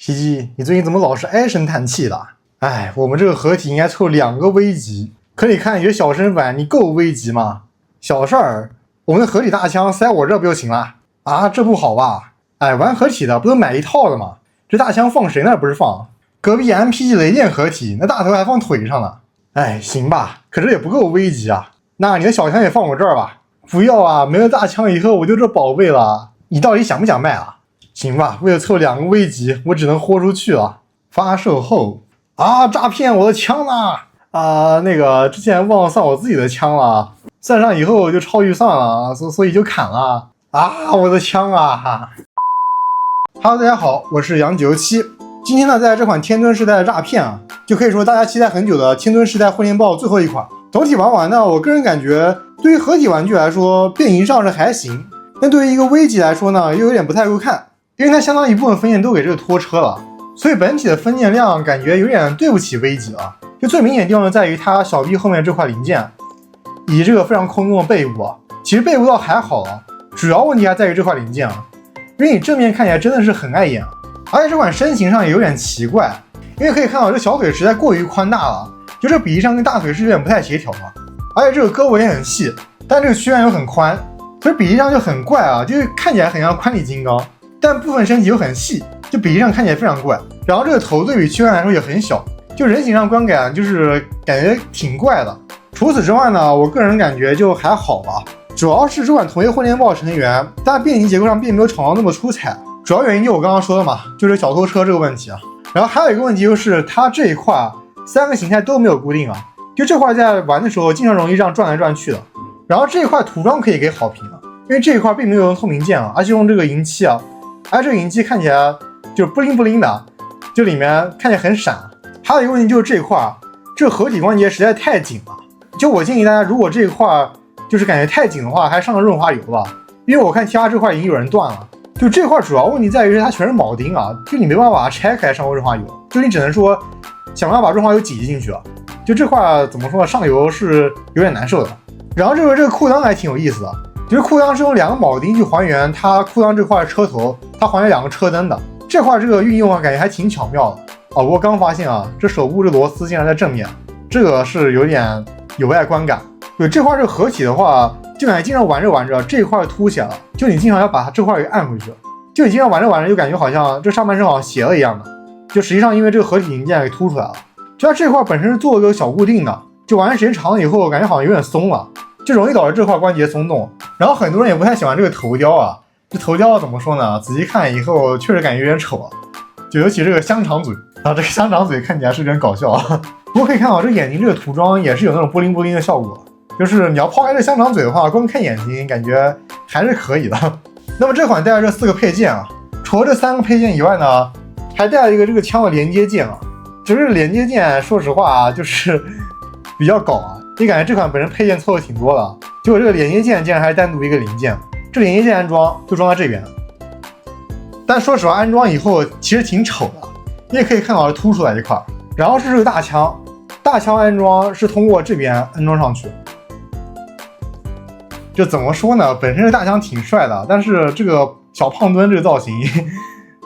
西基，你最近怎么老是唉声叹气的？哎，我们这个合体应该凑2个危级，可你看你这小身板，你够危级吗？小事儿，我们的合体大枪塞我这不就行了？啊，这不好吧？哎，玩合体的不都买一套的吗？这大枪放谁那不是放？隔壁 MPG 雷电合体，那大头还放腿上呢。哎，行吧，可这也不够危级啊。那你的小枪也放我这儿吧。不要啊，没了大枪以后我就这宝贝了。你到底想不想卖啊？行吧，为了凑2个危级，我只能豁出去了。发售后啊，诈骗我的枪呢？那个之前忘了算我自己的枪了，算上以后就超预算了，所以就砍了。啊，我的枪啊！Hello， 大家好，我是杨997。今天呢，在这款天尊时代的诈骗啊，就可以说大家期待很久的天尊时代混炼豹最后一款。总体玩完呢，我个人感觉，对于合体玩具来说，变形上是还行，但对于一个危级来说呢，又有点不太够看，因为它相当一部分分件都给这个拖车了，所以本体的分件量感觉有点对不起危级了。就最明显的地方在于它小臂后面这块零件，以及这个非常空洞的背部啊，其实背部倒还好啊，主要问题还在于这块零件啊，因为你正面看起来真的是很碍眼，而且这款身形上也有点奇怪，因为可以看到这小腿实在过于宽大了，就这比例上跟大腿是有点不太协调的，而且这个胳膊也很细，但这个躯干又很宽，所以比例上就很怪啊，就是看起来很像宽体金刚，但部分身体又很细，就比例上看起来非常怪。然后这个头对比躯干来说也很小，就人形上观感就是感觉挺怪的。除此之外呢，我个人感觉就还好吧，主要是这款同业混炼豹成员，但变形结构上并没有厂商那么出彩，主要原因就我刚刚说的嘛，就是小拖车这个问题啊。然后还有一个问题就是它这一块3个形态都没有固定啊，就这块在玩的时候经常容易这样转来转去的。然后这一块涂装可以给好评啊，因为这一块并没有用透明件啊，而且用这个银漆啊，而这个银漆看起来就是不灵不灵的，就里面看起来很闪。还有一个问题就是这一块，这合体关节实在太紧了，就我建议大家如果这一块就是感觉太紧的话，还上个润滑油吧，因为我看其他这块已经有人断了。就这块主要问题在于它全是铆钉啊，就你没办法把它拆开上过润滑油，就你只能说想办法把润滑油挤进去啊。就这块怎么说呢，上油是有点难受的。然后这个裤裆还挺有意思的，就是裤裆是用2个铆钉去还原它裤裆这块车头，它还原2个车灯的。这块这个运用啊，感觉还挺巧妙的啊。不过刚发现啊，这手部这螺丝竟然在正面，这个是有点有碍观感。对，这块这个合体的话，就感觉经常玩着玩着这一块凸起来了，就你经常要把它这块给按回去，就你经常玩着玩着就感觉好像这上半身好像斜了一样的，就实际上因为这个合体零件给凸出来了。就它这块本身是做了个小固定的，就玩时间长了以后感觉好像有点松了，就容易导致这块关节松动。然后很多人也不太喜欢这个头雕啊，这头雕怎么说呢？仔细看以后确实感觉有点丑啊，就尤其这个香肠嘴啊，这个香肠嘴看起来是有点搞笑啊。不过可以看到这眼睛这个涂装也是有那种布灵布灵的效果，就是你要抛开这香肠嘴的话，光看眼睛感觉还是可以的。那么这款带了这4个配件啊，除了这3个配件以外呢，还带了一个这个枪的连接件啊。只是连接件说实话啊，就是比较搞啊，你感觉这款本身配件凑的挺多的，结果这个连接件竟然还是单独一个零件，这连接件安装就装在这边。但说实话安装以后其实挺丑的，你也可以看到是凸出来一块。然后是这个大枪，大枪安装是通过这边安装上去。就怎么说呢，本身这大枪挺帅的，但是这个小胖墩这个造型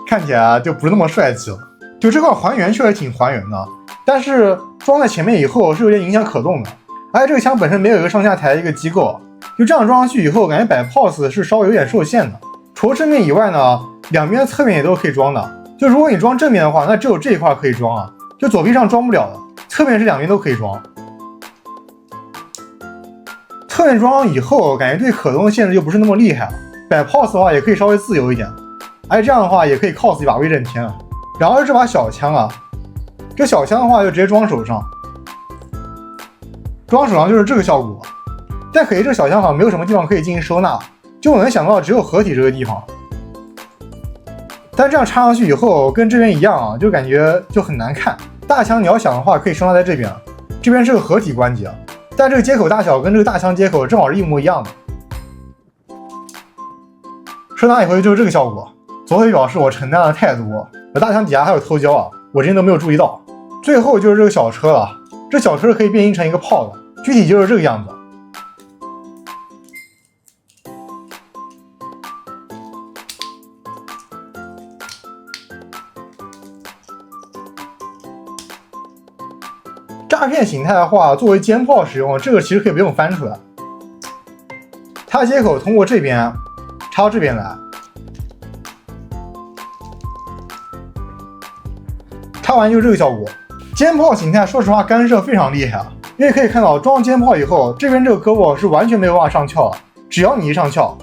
看起来就不是那么帅气了。就这块还原确实挺还原的，但是装在前面以后是有点影响可动的，而且这个枪本身没有一个上下抬的一个机构，就这样装上去以后感觉摆 pose 是稍微有点受限的。除了正面以外呢，两边侧面也都可以装的，就如果你装正面的话，那只有这一块可以装啊，就左臂上装不了的，侧面是两边都可以装。侧面装上以后感觉对可动的限制就不是那么厉害了，摆 pose 的话也可以稍微自由一点，而且这样的话也可以 cos 一把威震天啊。然后这把小枪啊，这小枪的话就直接装手上，装手上就是这个效果。但可惜这小枪好像没有什么地方可以进行收纳，就我能想到只有合体这个地方。但这样插上去以后跟这边一样啊，就感觉就很难看。大枪你要想的话可以收纳在这边，这边是个合体关节，但这个接口大小跟这个大枪接口正好是一模一样的。收纳以后就是这个效果，左腿表示我承担了太多。我大枪底下还有偷胶啊，我之前都没有注意到。最后就是这个小车了，这小车可以变形成一个炮的，具体就是这个样子。诈骗形态的话，作为肩炮使用，这个其实可以不用翻出来。它的接口通过这边插到这边来，插完就是这个效果。肩炮形态说实话干涉非常厉害啊，因为可以看到装肩炮以后，这边这个胳膊是完全没有办法上翘的，只要你一上翘，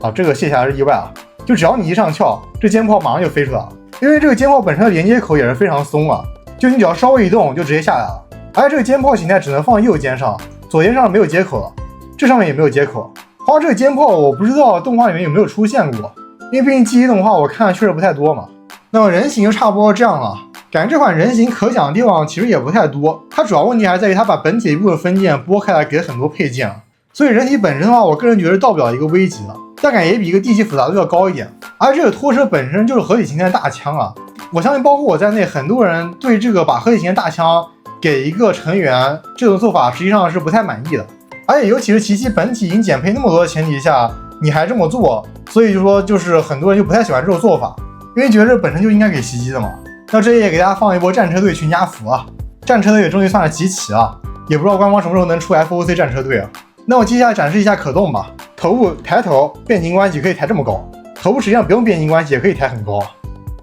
啊，这个卸下来是意外啊，就只要你一上翘，这肩炮马上就飞出来了。因为这个肩炮本身的连接口也是非常松啊，就你只要稍微一动就直接下来了。而且这个肩炮形态只能放右肩上，左肩上没有接口了，这上面也没有接口。好像这个肩炮我不知道动画里面有没有出现过，因为毕竟记忆动画我看的确实不太多嘛。那么人形就差不多这样了。感觉这款人形可讲的地方其实也不太多，它主要问题还是在于它把本体部分分件拨开来给了很多配件，所以人体本身的话，我个人觉得到不了一个危级的，但感觉也比一个地级复杂度要高一点。而这个拖车本身就是合体形态的大枪啊，我相信包括我在内，很多人对这个把合体形态大枪给一个成员这种做法实际上是不太满意的。而且尤其是奇迹本体已经减配那么多的前提下，你还这么做，所以就说就是很多人就不太喜欢这种做法，因为觉得这本身就应该给袭击的嘛。那这也给大家放一波战车队群加服啊！战车队也终于算是集齐了，也不知道官方什么时候能出 FOC 战车队啊。那我接下来展示一下可动吧。头部抬头变形关系可以抬这么高，头部实际上不用变形关系也可以抬很高，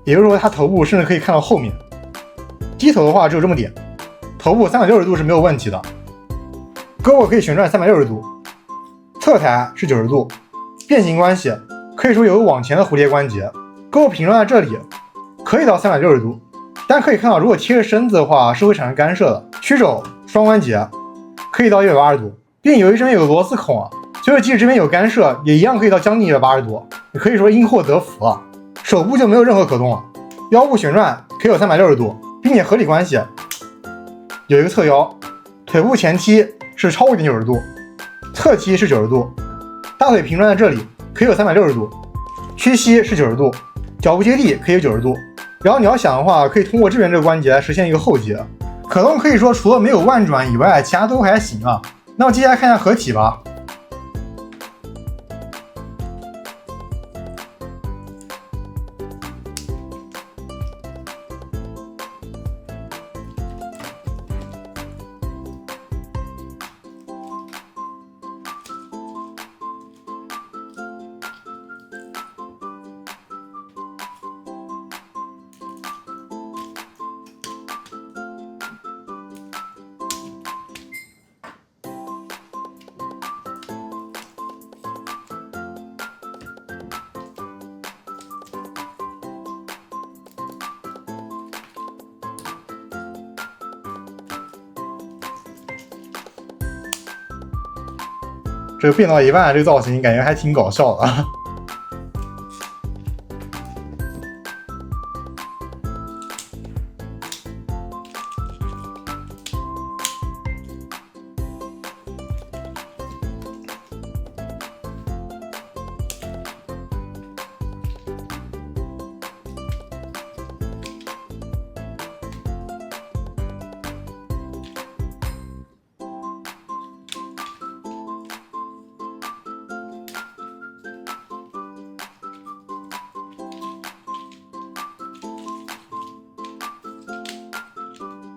也就是说它头部甚至可以看到后面。低头的话只有这么点，头部360度是没有问题的，胳膊可以旋转360度，侧抬是90度，变形关系可以说有个往前的蝴蝶关节，胳膊平转在这里。可以到360度，但可以看到，如果贴着身子的话是会产生干涉的。曲肘双关节可以到180度，并有一针有个螺丝孔啊，所以即使这边有干涉，也一样可以到将近180度，也可以说因祸得福啊。手部就没有任何可动了，腰部旋转可以有360度，并且合理关系有一个侧腰，腿部前踢是超过190度，侧踢是90度，大腿平转在这里可以有360度，屈膝是90度，脚部接地可以有90度。然后你要想的话，可以通过这边这个关节来实现一个后接。可动可以说除了没有万转以外，其他都还行啊。那我接下来看一下合体吧。这个变到一半，这个造型感觉还挺搞笑的。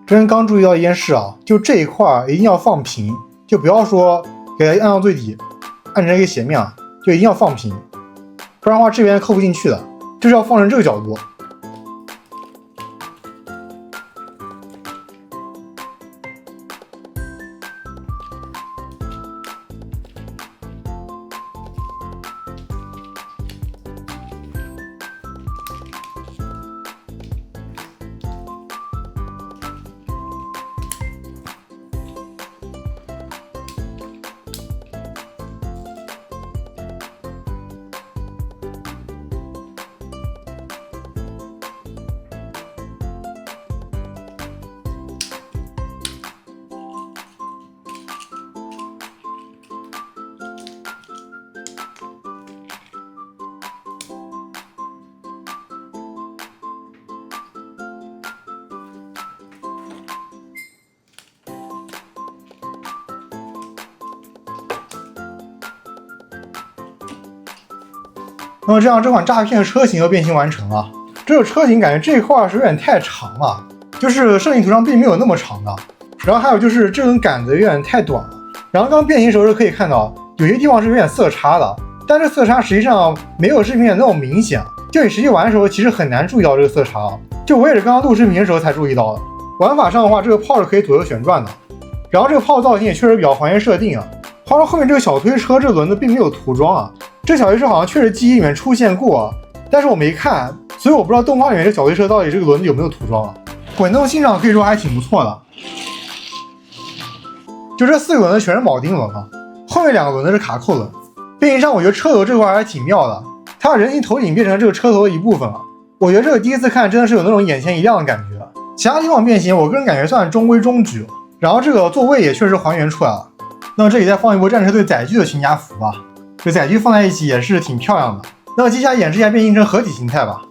这人刚注意到一件事啊，就这一块一定要放平，就不要说给它按到最底，按成一个斜面啊，就一定要放平，不然的话这边扣不进去的，就是要放成这个角度。那么这样这款诈骗车型就变形完成了。这个车型感觉这一块是有点太长了，就是设定图上并没有那么长的。然后还有就是这根杆子有点太短了。然后刚变形时候是可以看到有些地方是有点色差的，但这色差实际上没有视频里那么明显。就你实际玩的时候，其实很难注意到这个色差。就我也是刚刚录视频的时候才注意到的。玩法上的话，这个炮是可以左右旋转的，然后这个炮造型也确实比较还原设定啊。话说后面这个小推车这轮子并没有涂装啊，这小推车好像确实记忆里面出现过，但是我没看，所以我不知道动画里面这小推车到底这个轮子有没有涂装啊。滚动性上可以说还挺不错的，就这4个轮子全是铆钉轮啊，后面2个轮子是卡扣轮。变形上我觉得车头这块还挺妙的，它把人形头顶变成这个车头的一部分了。我觉得这个第一次看真的是有那种眼前一亮的感觉。其他地方变形我个人感觉算中规中矩，然后这个座位也确实还原出来了。那么这里再放一波战车队载具的全家福吧，这载具放在一起也是挺漂亮的。那么接下来演示一下变形成合体形态吧。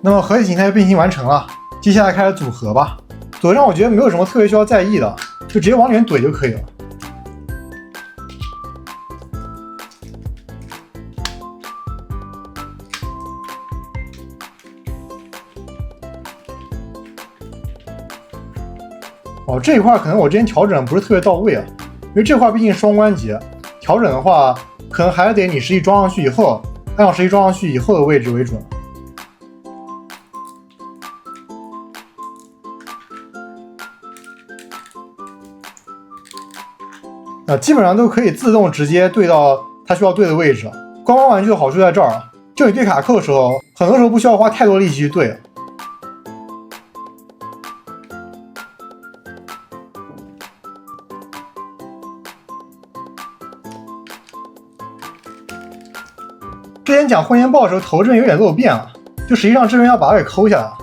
那么合体形态变形完成了，接下来开始组合吧。组合上我觉得没有什么特别需要在意的，就直接往里面怼就可以了。哦，这一块可能我之前调整不是特别到位啊，因为这块毕竟双关节，调整的话可能还是得你实际装上去以后，按照实际装上去以后的位置为准。基本上都可以自动直接对到它需要对的位置。官方玩具的好处在这儿，就你对卡扣的时候，很多时候不需要花太多力气去对。之前讲混元豹的时候，头这边有点漏变了，就实际上这边要把它给抠下来了。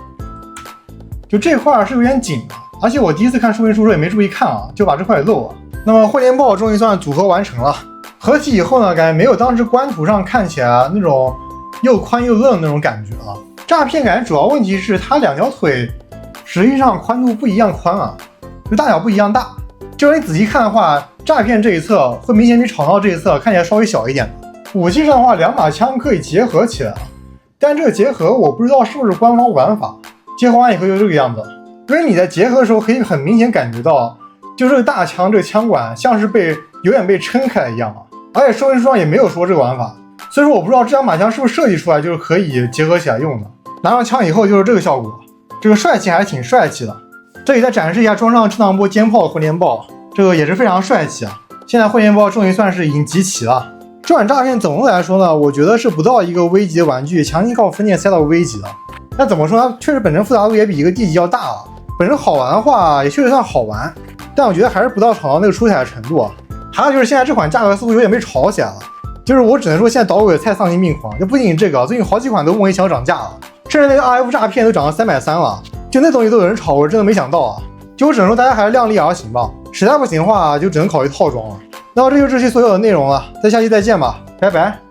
就这块是有点紧的，而且我第一次看说明书时候也没注意看啊，就把这块给漏了。那么混元豹终于算组合完成了，合体以后呢，感觉没有当时官图上看起来那种又宽又愣的那种感觉了。诈骗感觉主要问题是它2条腿实际上宽度不一样宽啊，就大小不一样大。就是你仔细看的话，诈骗这一侧会明显比吵闹这一侧看起来稍微小一点。武器上的话，2把枪可以结合起来，但这个结合我不知道是不是官方玩法，结合完以后就这个样子。因为你在结合的时候可以很明显感觉到，就这个大枪这个枪管像是有点被撑开一样啊，而且说明书上也没有说这个玩法，所以说我不知道这2把枪是不是设计出来就是可以结合起来用的。拿上枪以后就是这个效果，这个帅气还挺帅气的。这里再展示一下装上智囊波肩炮的混元豹，这个也是非常帅气啊。现在混元豹终于算是已经集齐了。这款诈骗总的来说呢，我觉得是不到一个危级的玩具强行靠分键塞到危级的。但怎么说呢？确实本身复杂度也比一个 D 级要大了。本身好玩的话，也确实算好玩，但我觉得还是不到厂商那个出彩的程度啊。还有就是现在这款价格似乎有点被炒起来了，就是我只能说现在导轨太丧心病狂。就不仅仅这个，最近好几款都莫名其妙涨价了，甚至那个 RF 诈骗都涨到330了，就那东西都有人炒，我真的没想到啊。就我只能说大家还是量力而行吧，实在不行的话就只能考虑套装了。那么这就是这期所有的内容了，在下期再见吧，拜拜。